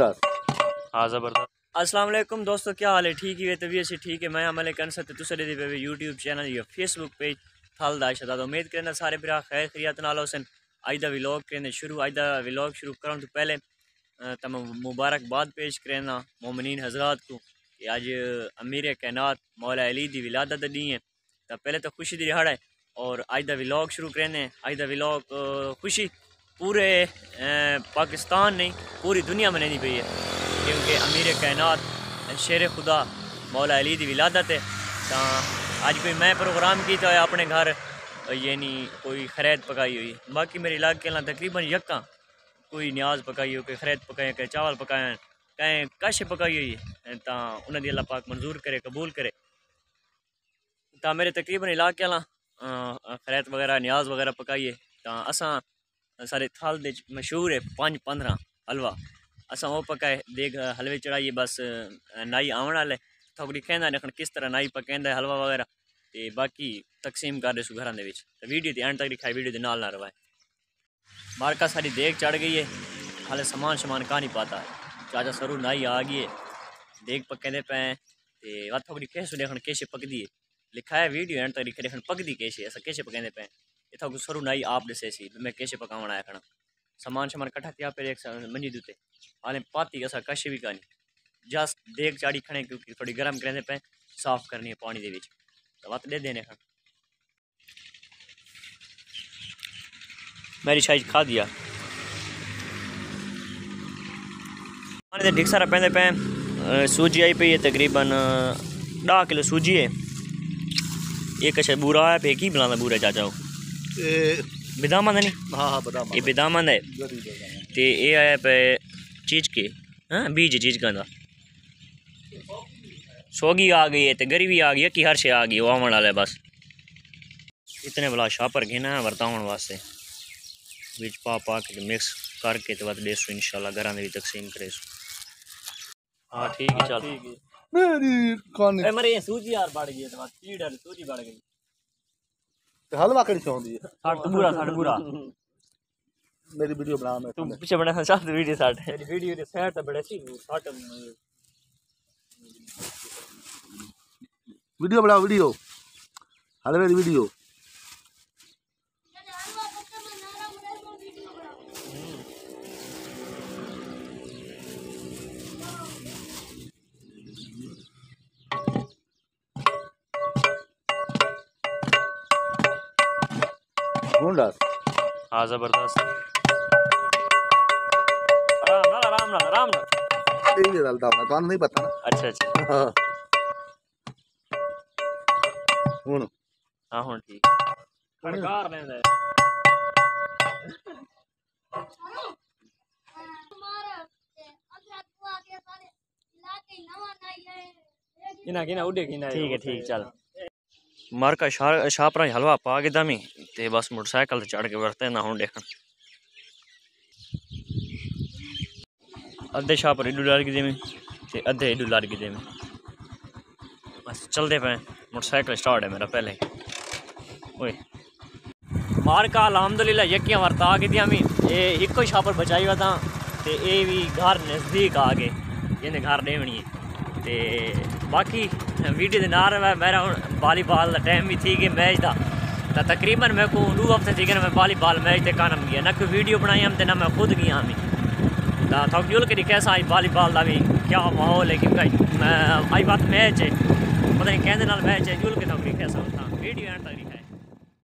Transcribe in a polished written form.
हाँ ज़बरदस्त। अस्सलाम वालेकुम दोस्तों, क्या हाल है? ठीक है, तबीयत से ठीक है। मैं अमल कर सकते तुसे यूट्यूब चैनल या फेसबुक पेज थल दाशा उम्मीद करना सारे भरा खैर खैरियत नाल होसन। अज दा व्लॉग करने शुरू अज दा व्लॉग शुरू करने तो पहले तम मुबारकबाद पेश करना मोमिनीन हजरात को कि आज अमीर कैनात मौला अली दी विलादत दी है। तो पहले तो खुशी दी दिहाड़ा है और अज दा व्लॉग शुरू करने। अज दा व्लॉग खुशी पूरे पाकिस्तान नहीं पूरी दुनिया में नहीं पई है, क्योंकि अमीर कैनात शेर खुदा मौला अली दी विलादत है। तो आज कोई मैं प्रोग्राम की तो अपने घर यानी कोई खैरत पकाई हुई। बाकी मेरे इलाके ना तकरीबन यक्का कोई न्याज पकाई हो, कोई खैरत पकाए, कहीं चावल पकाए, कहीं कश पकाई हुई है। तो उन्हें अल्लाह पाक मंजूर करे, कबूल करे। तो मेरे तकरीबन इलाके ना खैरत वगैरह न्याज वगैरह पकाइए। तो असा सारे थाल दे मशहूर है 5-15 हलवा असा वो पकाए देख हलवे चढ़ाइए। बस नाई आवन वाले थोड़ी कहना रखन किस तरह नाई पकांदा है हलवा वगैरह। तो बाकी तकसीम कर दे घर के वीडियो तो एंड तक दिखाई, वीडियो के नाल ना रवाए। मारका सारी देग चढ़ गई है, हाले सामान शमान का नहीं पाता है। चाचा सरू नाई आ गई है, देग पकेंदे पे तो वह थोड़ी कैसे देखन कैसे पकदी है। लिखा है वीडियो एंड तक दिखा देखन पकदी कैसे ऐसा कैसे पकेंदे पे। इतना कुछ सरू नाई आप दसे सी मैं कैसे पकावन आया खड़ा। सामान शमान कट्ठा किया फिर एक मंजी दूते हाले पाती ऐसा कश भी कानी जस्ट देग चाड़ी खड़े क्योंकि थोड़ी गर्म करेंदे पे साफ करनी है पानी दे विच। तो वत दे देने खन मेरी शायद खा दिया पानी ढिक सारा पेंदे पे। सूजी आई पई है तकरीबन 10 किलो सूजी है। एक अच्छा बूरा है पे की बनाना बूरा चाचा बिदामा नहीं। हाँ बदाम ये बिदामा है तो ये आया पे चीज के हाँ बीज चीज का सोगी आ गई है तो गरी भी आ गई है कि हर शे आ गई वो आवन वाला है। बस इतने भला शापर घेना है वरतावन वास्ते बीच पा के मिक्स करके तो बाद देसो इंशाल्लाह घर भी तकसीम करे। हाँ ठीक है चल मेरी मेरे सूजी यार बढ़ गई तो कीड़ है सूजी बढ़ गई हलवा कड़ी से होंदी है। साठ बुरा मेरी वीडियो बना मैं तू पीछे बना साथ वीडियो साठ मेरी वीडियो दे साठ तो बड़े सी साठ वीडियो बना वीडियो हलवे दी वीडियो हाँ ज़बरदस्त। आराम ना ये डालता हूं तो नहीं पता ना। अच्छा हां हुन हाँ हुन ठीक खड़कार लेंदा किना उड़े किना ठीक है ठीक चल मार का शापरा हलवा पा के दमी ते बस मोटरसाइकिल से चढ़ के वरते ना हूँ देखन अद्धे शापर इडू लार की देमी ते अद्धे इडू लार की देमी बस चलते पे मोटरसाइकिल स्टार्ट है मेरा पहले ओए मार का अलहमदुलिल्लाह यकियां वरता के दिया मैं ये एक ही शापर बचाई हुआ था ते ये भी घर नज़दीक आ गए जिन्हें घर देवनी है। ते बाकी वीडियो के नाल मेरा वॉलीबॉल का टाइम भी थी कि मैच का तो तकरीबन मेरे को 2 हफ्ते थी कि मैं वॉलीबॉल मैच के कानम गया ना कोई वीडियो बनाई हम ना मैं खुद गया हमें तो थोड़ा जुल के कैसा आज वॉलीबॉल का भी क्या माहौल है क्योंकि आई बात मैच है पता नहीं कहने मैच है जुल के थोड़ी कैसा होता वीडियो एंड तक दिखाए।